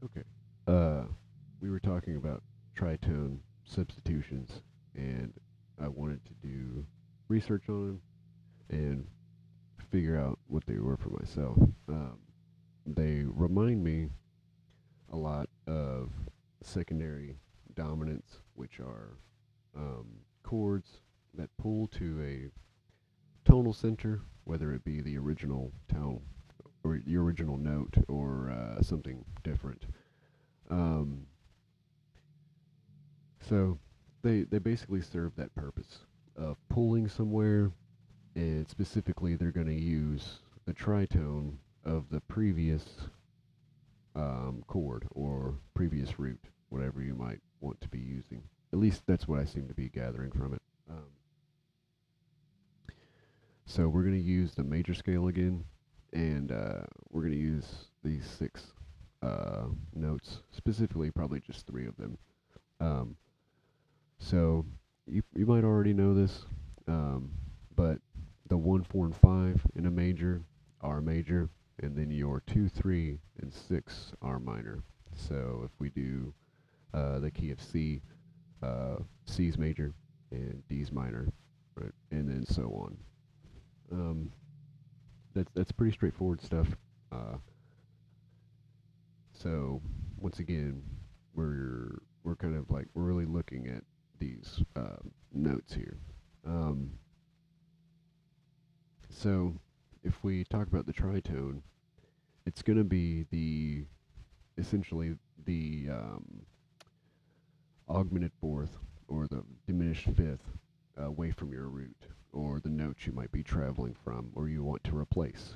Okay. We were talking about tritone substitutions, and I wanted to do research on them and figure out what they were for myself. They remind me a lot of secondary dominants, which are chords that pull to a tonal center, whether it be the original tone or the original note or something different. Um, so they basically serve that purpose of pulling somewhere, and specifically they're going to use the tritone of the previous chord or previous root, whatever you might want to be using. At least that's what I seem to be gathering from it. So we're going to use the major scale again, and we're going to use these six notes, specifically probably just three of them. Um, so you might already know this, but the 1, 4, and 5 in a major are major, and then your 2, 3, and 6 are minor. So if we do the key of C, C's major, and D's minor, right, and then so on. Um, that's pretty straightforward stuff. Uh, so once again, we're kind of like we're really looking at these notes here. Um, so if we talk about the tritone, it's going to be the essentially the augmented fourth or the diminished fifth away from your root or the note you might be traveling from or you want to replace.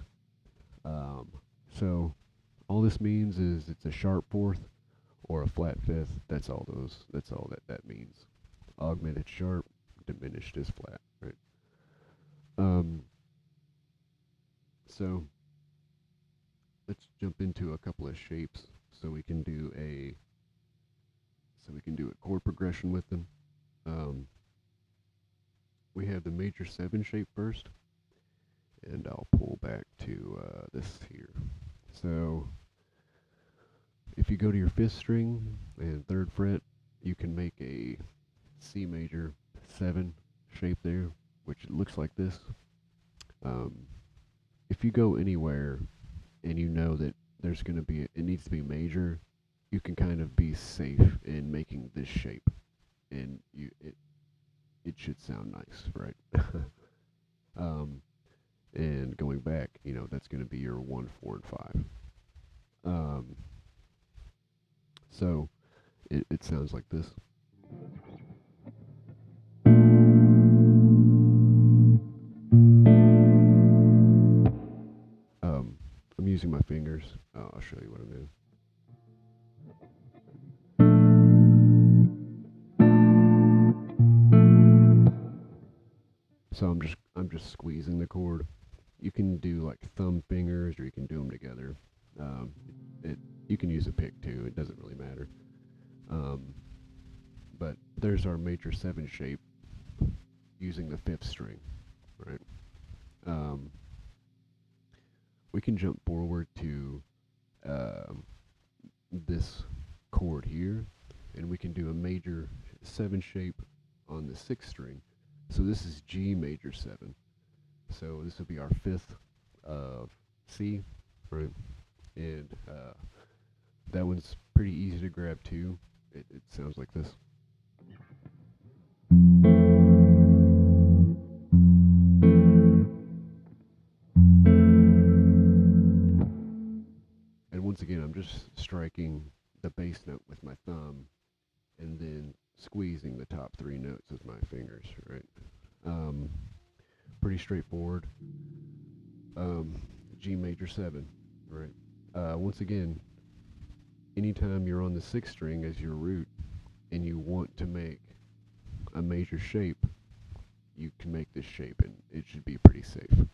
Um, so all this means is it's a sharp fourth or a flat fifth. That's all those. That's all that means. Augmented sharp, diminished is flat, right? Um, so let's jump into a couple of shapes so we can do a chord progression with them. Um, we have the major 7 shape first, and I'll pull back to this here. So if you go to your 5th string and 3rd fret, you can make a C major 7 shape there, which looks like this. Um, if you go anywhere and you know that there's going to be, it needs to be major, you can kind of be safe in making this shape, and it should sound nice, right? um, and going back, that's going to be your 1, 4, and 5. Um, so it sounds like this. I'm using my fingers. I'll show you what I'm doing. So I'm just squeezing the chord. You can do like thumb fingers, or you can do them together. Um, it you can use a pick too. It doesn't really matter. Um, but there's our major 7 shape using the 5th string, right? Um, we can jump forward to um, this chord here, and we can do a major 7 shape on the 6th string. So this is G major 7. So this would be our 5th of C, right? And that one's pretty easy to grab too. It sounds like this. And once again, I'm just striking the bass note with my thumb and then squeezing the top 3 notes with my fingers, right? Um, pretty straightforward. G major 7, right? Once again, anytime you're on the 6th string as your root and you want to make a major shape, you can make this shape and it should be pretty safe.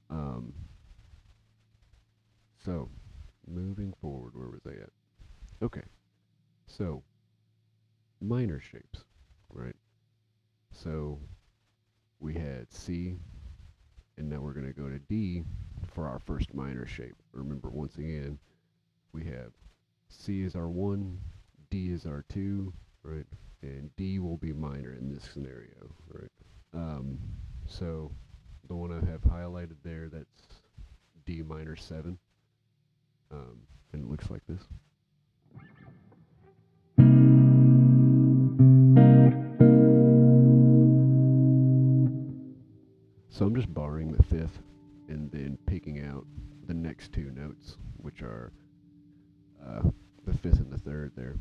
Um, so, moving forward, where was I at? Okay, so minor shapes, right? So we had C, and now we're going to go to D for our first minor shape. Remember, once again, we have C is our 1, D is our 2, right? And D will be minor in this scenario, right? Um, so the one I have highlighted there, that's D minor 7, and it looks like this. So I'm just borrowing the 5th and then picking out the next two notes, which are the 5th and the 3rd there.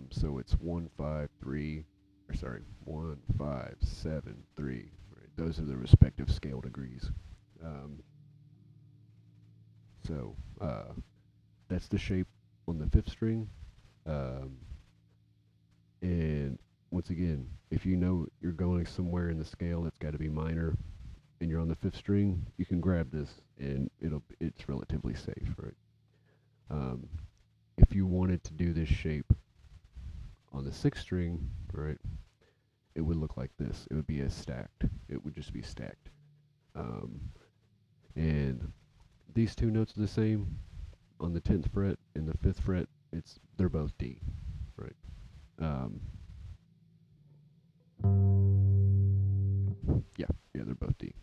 So it's 1, 5, 3, or sorry, 1, 5, 7, 3. Right? Those are the respective scale degrees. Um, so that's the shape on the 5th string. Um, and once again, if you know you're going somewhere in the scale that's got to be minor, and you're on the 5th string, you can grab this and it's relatively safe, right? Um, if you wanted to do this shape on the 6th string, right, it would look like this. It would be as stacked. It would just be stacked. Um, and these two notes are the same on the 10th fret and the 5th fret. They're both D, right? Um, yeah, they're both D.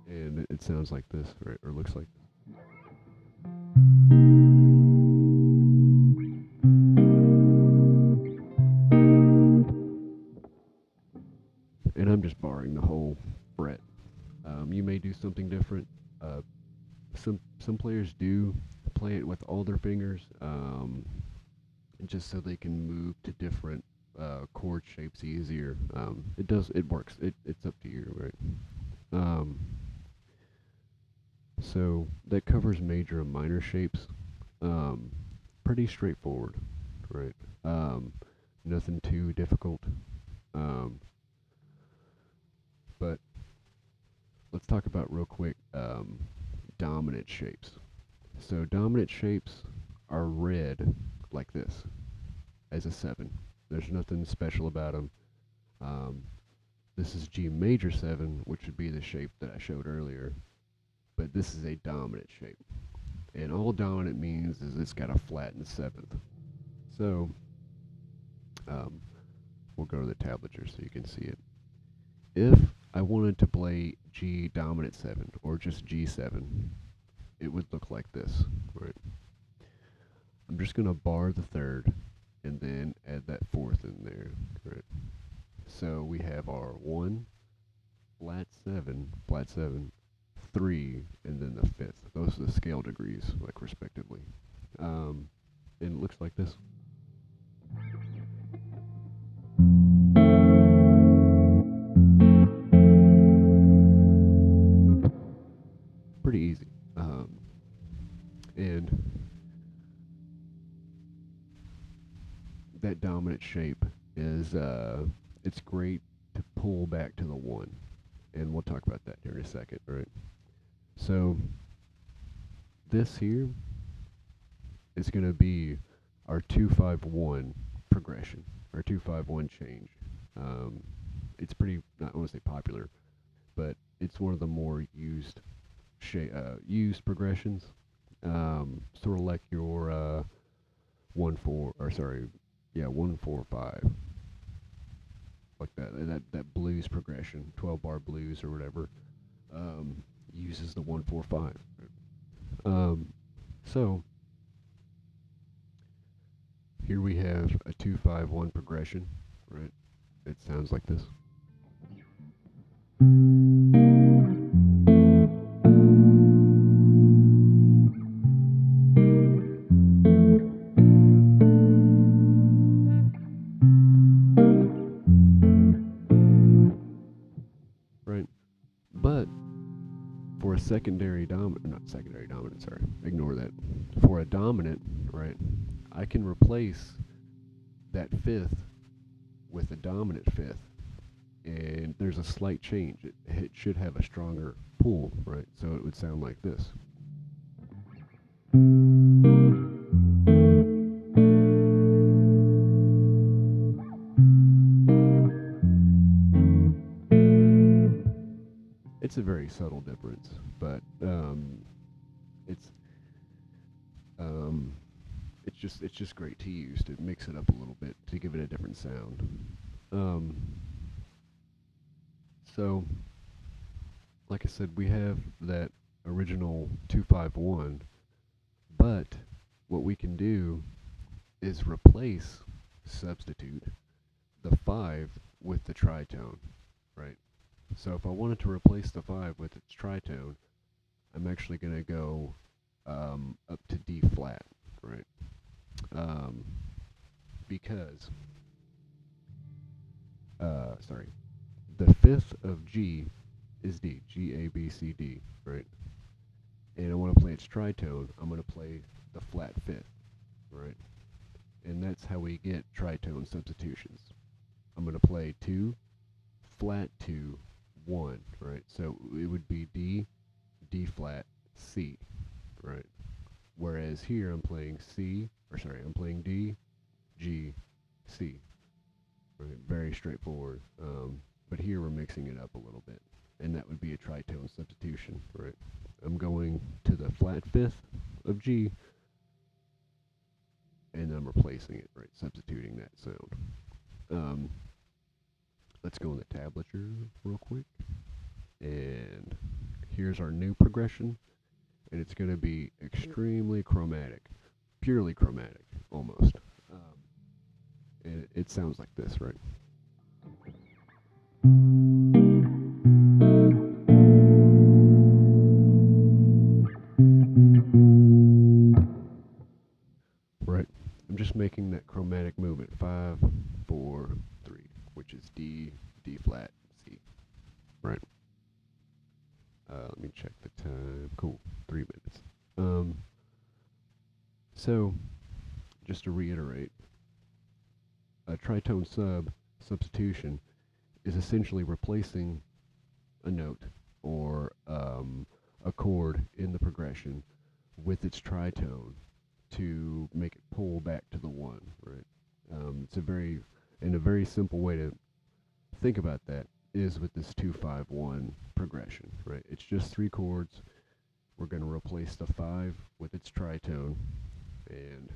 And it sounds like this, right, or looks like this. And I'm just borrowing the whole fret. You may do something different. Uh, some players do play it with all their fingers, just so they can move to different chord shapes easier. It works. It's up to you, right? Um, so that covers major and minor shapes. Um, Pretty straightforward, right? Um, Nothing too difficult. Um, but let's talk about real quick dominant shapes. So dominant shapes are read like this as a 7. There's nothing special about them. Um, this is G major 7, which would be the shape that I showed earlier, but this is a dominant shape. And all dominant means is it's got a flat in the 7th. So um, we'll go to the tablature so you can see it. If I wanted to play G dominant 7 or just G7, it would look like this, right? I'm just going to bar the 3rd and then add that 4th in there, right? So we have our 1, flat 7, 3, and then the 5th. Those are the scale degrees, like respectively. And it looks like this. Pretty easy. And that dominant shape is it's great to pull back to the 1, and we'll talk about that here in a second, right? So this here is going to be our 2-5-1 progression, our 2-5-1 change. It's pretty, not want to say popular, but it's one of the more used used progressions. Sort of like your 1-4, or sorry, yeah, 1-4-5, like that blues progression, 12-bar blues or whatever, uses the 1-4-5. So here we have a 2-5-1 progression, right? It sounds like this. Right? But for a secondary dominant, not secondary dominant, sorry, ignore that. For a dominant, right, I can replace that 5th with a dominant 5th, and there's a slight change. It should have a stronger pull, right? So it would sound like this. It's a very subtle difference, but it's um, it's just great to use to mix it up a little bit to give it a different sound. Um, so, like I said, we have that original 251, but what we can do is substitute the 5 with the tritone, right? So if I wanted to replace the 5 with its tritone, I'm actually going to go up to D flat, right? Um, because, sorry, the fifth of G is D, G, A, B, C, D, right? And I want to play its tritone, I'm going to play the flat fifth, right? And that's how we get tritone substitutions. I'm going to play 2, flat 2, 1, right? So it would be D, D flat, C, right? Whereas here I'm playing I'm playing D, G, C, right? Very straightforward. But here we're mixing it up a little bit, and that would be a tritone substitution, right? I'm going to the flat fifth of G, and I'm replacing it, right? Substituting that sound. Let's go in the tablature real quick, and here's our new progression, and it's going to be extremely chromatic, purely chromatic, almost. And it sounds like this, right? Right. I'm just making that chromatic movement. 5, 4, 3, which is D, D flat, C. Right. Let me check the time. Cool. 3 minutes. So, just to reiterate, a tritone substitution is essentially replacing a note or a chord in the progression with its tritone to make it pull back to the 1, right? It's a very simple way to think about that is with this 2-5-1 progression, right? It's just 3 chords. We're going to replace the 5 with its tritone, and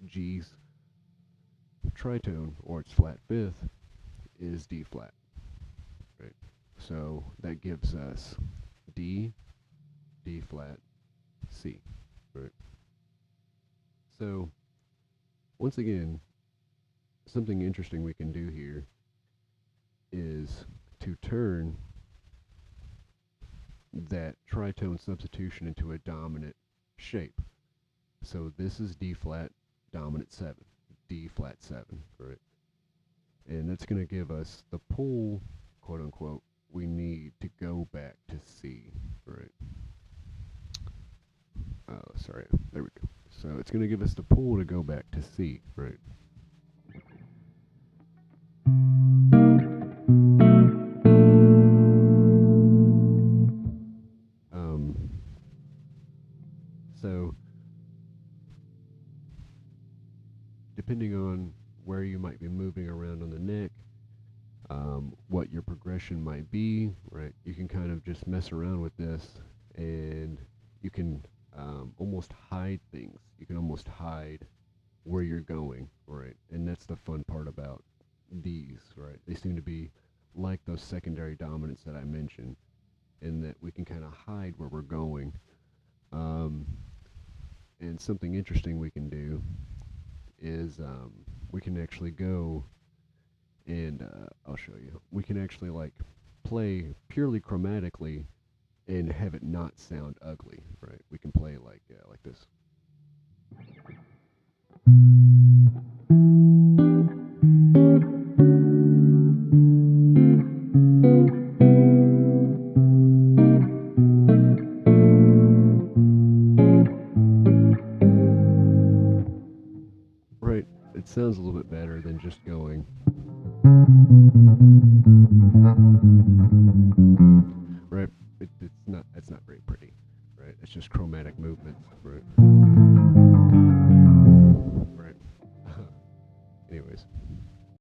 G's tritone, or its flat fifth, is D flat, right? So that gives us D, D flat, C, right? So once again, something interesting we can do here is to turn that tritone substitution into a dominant shape. So this is D flat dominant 7, D flat 7, right? And that's going to give us the pull, quote unquote, we need to go back to C, right? Sorry, there we go. So it's going to give us the pull to go back to C, right? So depending on where you might be moving around on the neck, what your progression might be, right? You can kind of just mess around with this, and you can almost hide things. You can almost hide where you're going, right? And that's the fun part about these, right? They seem to be like those secondary dominants that I mentioned, in that we can kind of hide where we're going. And something interesting we can do is we can actually go and I'll show you. We can actually like play purely chromatically and have it not sound ugly, right? We can play like this. Right. It sounds a little bit better than just going. Right. It's not very pretty, right? It's just chromatic movements.